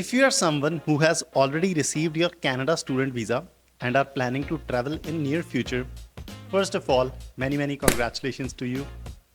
If you are someone who has already received your Canada student visa and are planning to travel in near future, first of all, many congratulations to you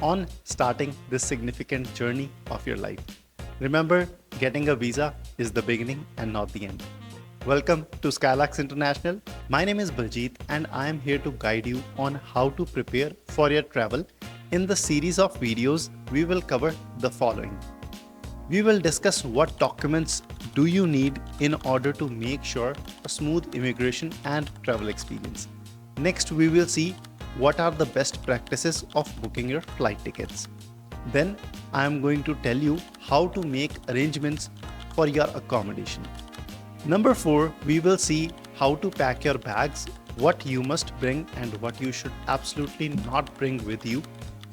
on starting this significant journey of your life. Remember, getting a visa is the beginning and not the end. Welcome to Skylarks International. My name is Baljit and I am here to guide you on how to prepare for your travel. In the series of videos, we will cover the following. We will discuss what documents do you need in order to make sure a smooth immigration and travel experience. Next, we will see what are the best practices of booking your flight tickets. Then, I am going to tell you how to make arrangements for your accommodation. Number 4, we will see how to pack your bags, what you must bring and what you should absolutely not bring with you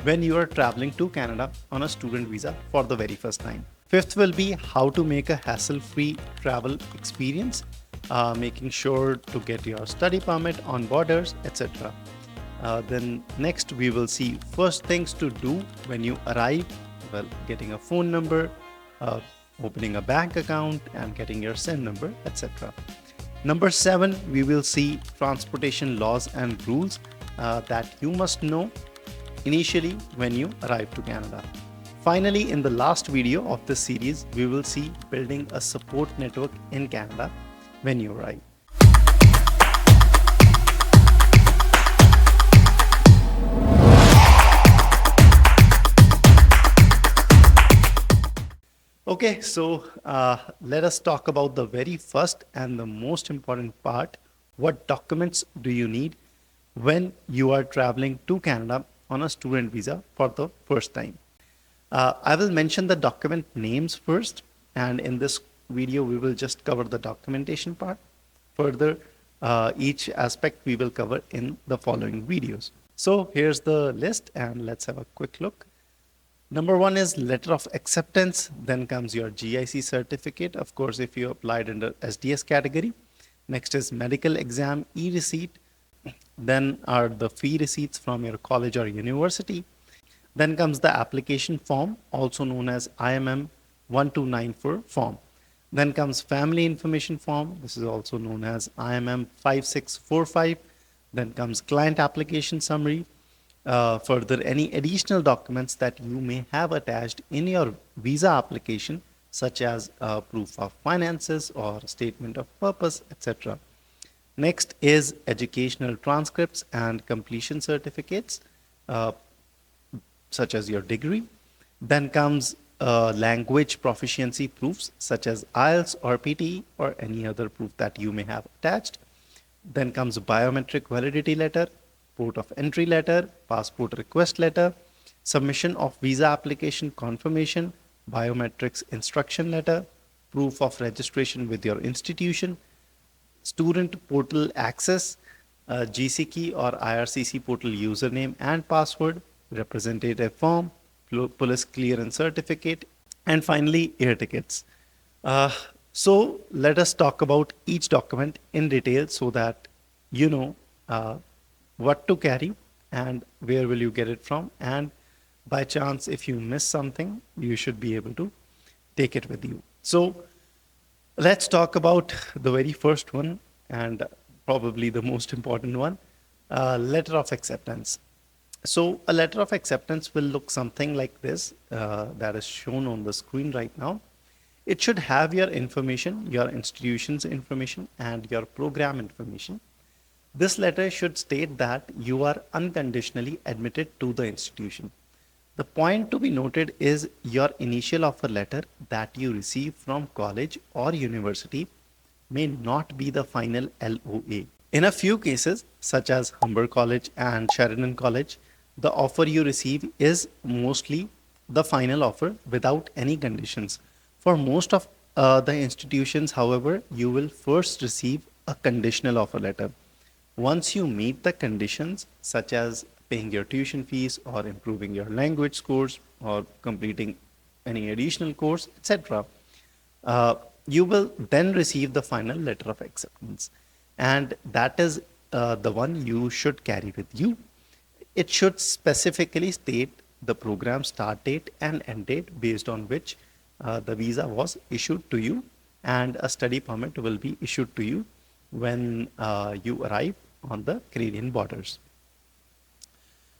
when you are traveling to Canada on a student visa for the very first time. Fifth will be how to make a hassle-free travel experience, making sure to get your study permit on borders, etc. Then next we will see first things to do when you arrive, well, getting a phone number, opening a bank account and getting your SIN number, etc. Number 7, we will see transportation laws and rules that you must know initially when you arrive to Canada. Finally, in the last video of this series, we will see building a support network in Canada when you arrive. Okay, so let us talk about the very first and the most important part. What documents do you need when you are traveling to Canada on a student visa for the first time? I will mention the document names first, and in this video we will just cover the documentation part. Further, each aspect we will cover in the following videos. So here's the list and let's have a quick look. Number 1 is letter of acceptance, then comes your GIC certificate, of course if you applied under SDS category. Next is medical exam e-receipt, then are the fee receipts from your college or university. Then comes the application form, also known as IMM 1294 form. Then comes family information form. This is also known as IMM 5645. Then comes client application summary. Further, any additional documents that you may have attached in your visa application, such as proof of finances or statement of purpose, etc. Next is educational transcripts and completion certificates, such as your degree. Then comes language proficiency proofs such as IELTS or PTE or any other proof that you may have attached. Then comes biometric validity letter, port of entry letter, passport request letter, submission of visa application confirmation, biometrics instruction letter, proof of registration with your institution, student portal access, GC key or IRCC portal username and password, representative form, police clearance certificate, and finally air tickets. So let us talk about each document in detail so that you know what to carry and where will you get it from, and by chance if you miss something you should be able to take it with you. So let's talk about the very first one and probably the most important one, letter of acceptance. So a letter of acceptance will look something like this, that is shown on the screen right now. It should have your information, your institution's information, and your program information. This letter should state that you are unconditionally admitted to the institution. The point to be noted is your initial offer letter that you receive from college or university may not be the final LOA. In a few cases, such as Humber College and Sheridan College, the offer you receive is mostly the final offer without any conditions. For most of the institutions, however, you will first receive a conditional offer letter. Once you meet the conditions, such as paying your tuition fees or improving your language scores or completing any additional course, etc., you will then receive the final letter of acceptance. And that is the one you should carry with you. It should specifically state the program start date and end date based on which the visa was issued to you and a study permit will be issued to you when you arrive on the Canadian borders.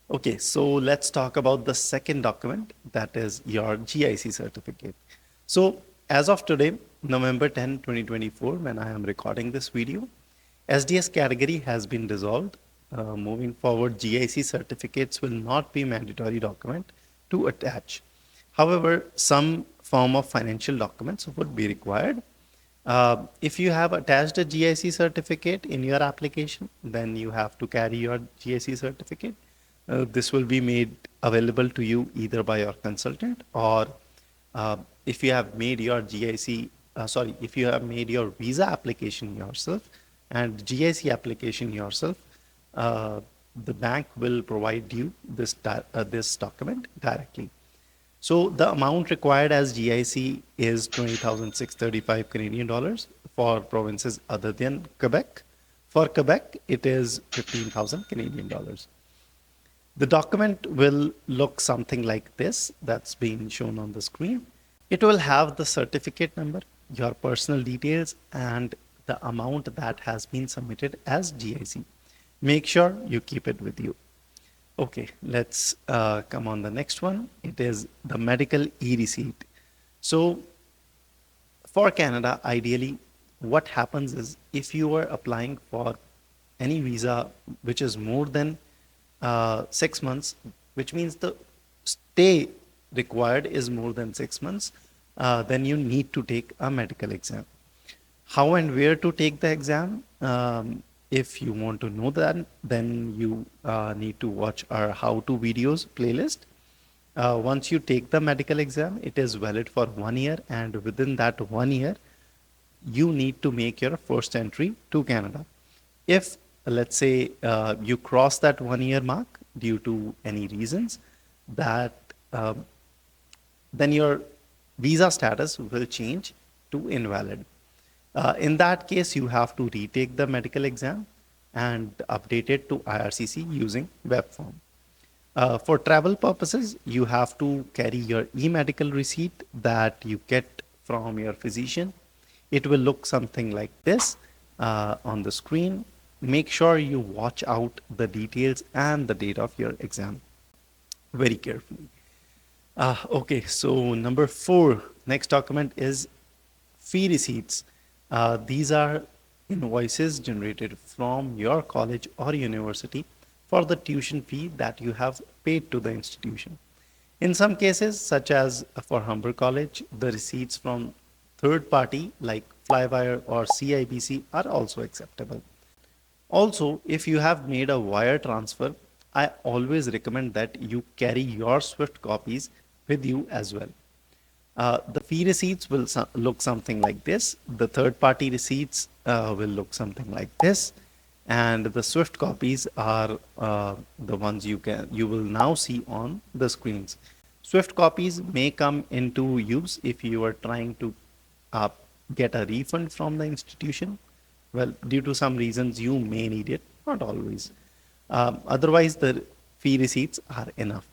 Okay, so let's talk about the second document, that is your GIC certificate. So as of today, November 10, 2024, when I am recording this video, SDS category has been dissolved. Moving forward, GIC certificates will not be mandatory document to attach. However, some form of financial documents would be required. If you have attached a GIC certificate in your application, then you have to carry your GIC certificate. This will be made available to you either by your consultant, or if you have made your if you have made your visa application yourself and GIC application yourself, the bank will provide you this document directly. So the amount required as GIC is 20,635 Canadian dollars for provinces other than Quebec. For Quebec, it is 15,000 Canadian dollars. The document will look something like this, that's being shown on the screen. It will have the certificate number, your personal details, and the amount that has been submitted as GIC. Make sure you keep it with you. Okay, let's come on the next one. It is the medical e-receipt. So for Canada, ideally, what happens is if you are applying for any visa which is more than 6 months, which means the stay required is more than 6 months, then you need to take a medical exam. How and where to take the exam? If you want to know that, then you need to watch our how-to videos playlist. Once you take the medical exam, it is valid for 1 year, and within that 1 year, you need to make your first entry to Canada. If, let's say, you cross that 1 year mark due to any reasons, that then your visa status will change to invalid. In that case, you have to retake the medical exam and update it to IRCC using web form. For travel purposes, you have to carry your e-medical receipt that you get from your physician. It will look something like this on the screen. Make sure you watch out the details and the date of your exam very carefully. Okay, so number 4, next document is fee receipts. These are invoices generated from your college or university for the tuition fee that you have paid to the institution. In some cases, such as for Humber College, the receipts from third party like Flywire or CIBC are also acceptable. Also, if you have made a wire transfer, I always recommend that you carry your SWIFT copies with you as well. The fee receipts will look something like this. The third-party receipts will look something like this, and the SWIFT copies are the ones you will now see on the screens. SWIFT copies may come into use if you are trying to get a refund from the institution. Well, due to some reasons, you may need it, not always. Otherwise, the fee receipts are enough.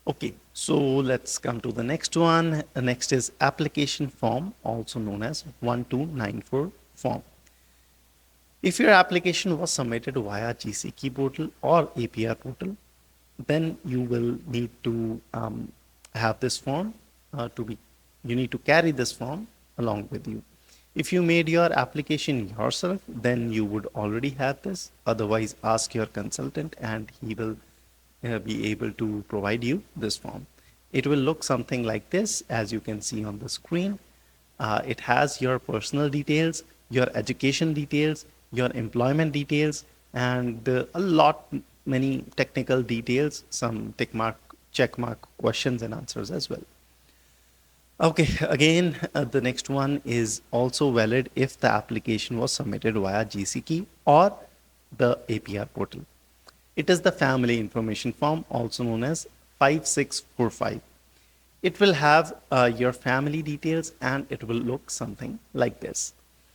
Okay, so let's come to the next one. The next is application form, also known as 1294 form. If your application was submitted via GCK portal or APR portal, then you will need to have this form you need to carry this form along with you. If you made your application yourself, then you would already have this. Otherwise, ask your consultant and he will be able to provide you this form. It will look something like this, as you can see on the screen. It has your personal details, your education details, your employment details, and many technical details, some check mark questions and answers as well. Okay, again, the next one is also valid if the application was submitted via GCK or the APR portal. It is the Family Information Form, also known as 5645. It will have your family details and it will look something like this.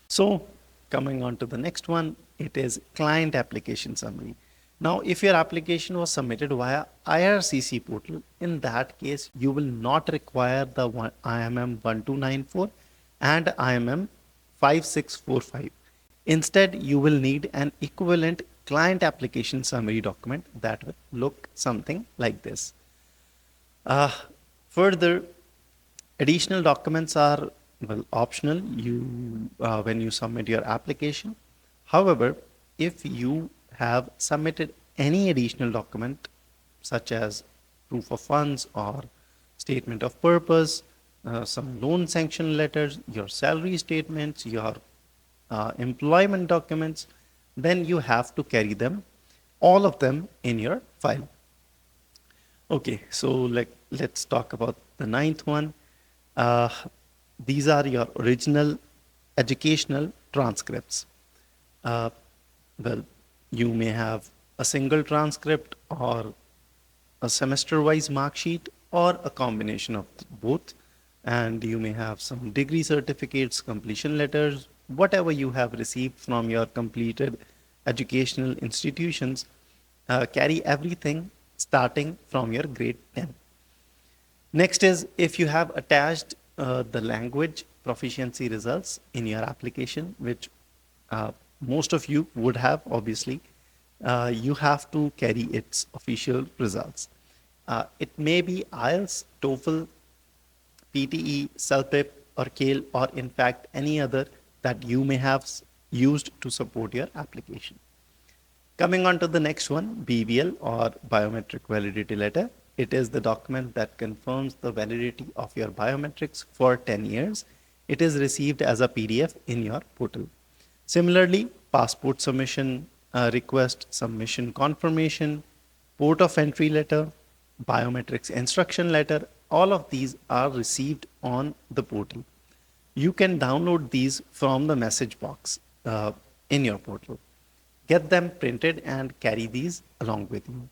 So coming on to the next one, it is Client Application Summary. Now, if your application was submitted via IRCC portal, in that case, you will not require the IMM 1294 and IMM 5645. Instead, you will need an equivalent client application summary document that will look something like this. Uh, Further, additional documents are optional when you submit your application. However, if you have submitted any additional document such as proof of funds or statement of purpose, some loan sanction letters, your salary statements, your employment documents, then you have to carry them, all of them in your file. Okay, so let's talk about the ninth one. Uh, these are your original educational transcripts. Uh, well, you may have a single transcript or a semester-wise mark sheet or a combination of both. And you may have some degree certificates, completion letters, whatever you have received from your completed educational institutions. Carry everything starting from your grade 10. Next is if you have attached the language proficiency results in your application, which most of you would have, obviously, you have to carry its official results. It may be IELTS, TOEFL, PTE, CELPIP, or CALE, or in fact any other that you may have used to support your application. Coming on to the next one, BVL or Biometric Validity Letter. It is the document that confirms the validity of your biometrics for 10 years. It is received as a PDF in your portal. Similarly, passport submission request, submission confirmation, port of entry letter, biometrics instruction letter, all of these are received on the portal. You can download these from the message box in your portal. Get them printed and carry these along with you.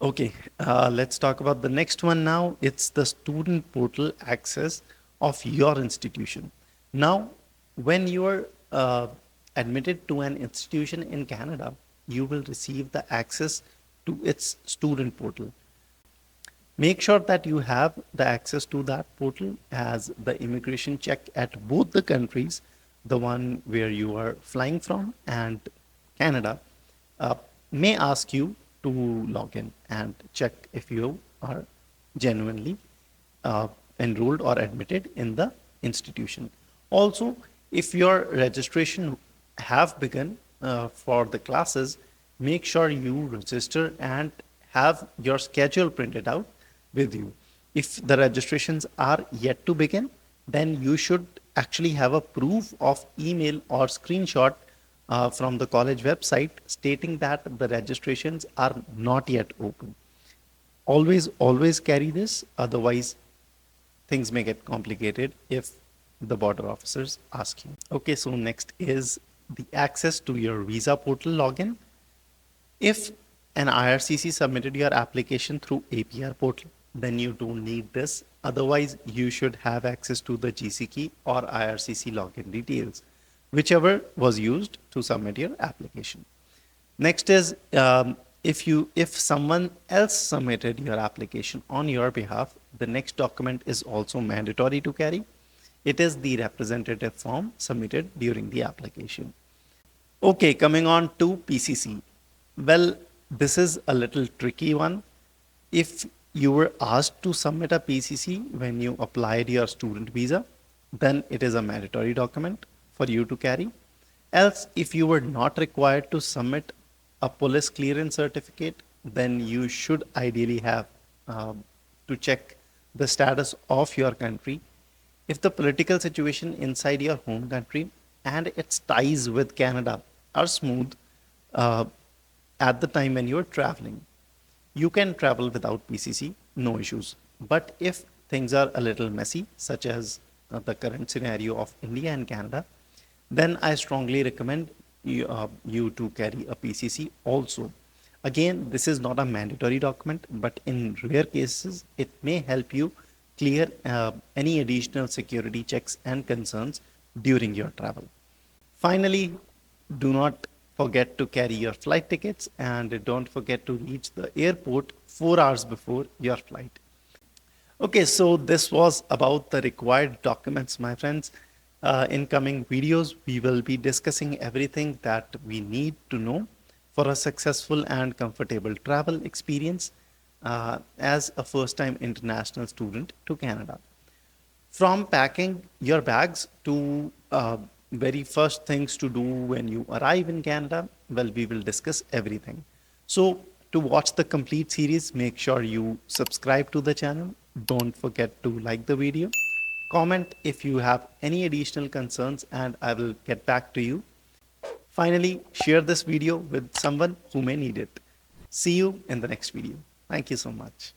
Okay, let's talk about the next one now. It's the student portal access of your institution. Now, when you are admitted to an institution in Canada, you will receive the access to its student portal. Make sure that you have the access to that portal, as the immigration check at both the countries, the one where you are flying from and Canada, may ask you to log in and check if you are genuinely enrolled or admitted in the institution. Also, if your registration have begun for the classes, make sure you register and have your schedule printed out with you. If the registrations are yet to begin, then you should actually have a proof of email or screenshot from the college website stating that the registrations are not yet open. Always carry this, otherwise things may get complicated if the border officers ask you. Okay, so next is the access to your visa portal login. If an IRCC submitted your application through APR portal, then you don't need this. Otherwise, you should have access to the GC key or IRCC login details, whichever was used to submit your application. Next is if someone else submitted your application on your behalf, the next document is also mandatory to carry. It is the representative form submitted during the application. Okay, coming on to PCC. Well, this is a little tricky one. If you were asked to submit a PCC when you applied your student visa, then it is a mandatory document for you to carry. Else, if you were not required to submit a police clearance certificate, then you should ideally have to check the status of your country. If the political situation inside your home country and its ties with Canada are smooth at the time when you are traveling, you can travel without PCC, no issues. But if things are a little messy, such as the current scenario of India and Canada, then I strongly recommend you to carry a PCC also. Again, this is not a mandatory document, but in rare cases, it may help you clear any additional security checks and concerns during your travel. Finally, do not forget to carry your flight tickets and don't forget to reach the airport 4 hours before your flight. Okay, so this was about the required documents, my friends. In coming videos, we will be discussing everything that we need to know for a successful and comfortable travel experience as a first time international student to Canada. From packing your bags to very first things to do when you arrive in Canada, well, we will discuss everything. So, to watch the complete series, make sure you subscribe to the channel. Don't forget to like the video. Comment if you have any additional concerns, and I will get back to you. Finally, share this video with someone who may need it. See you in the next video. Thank you so much.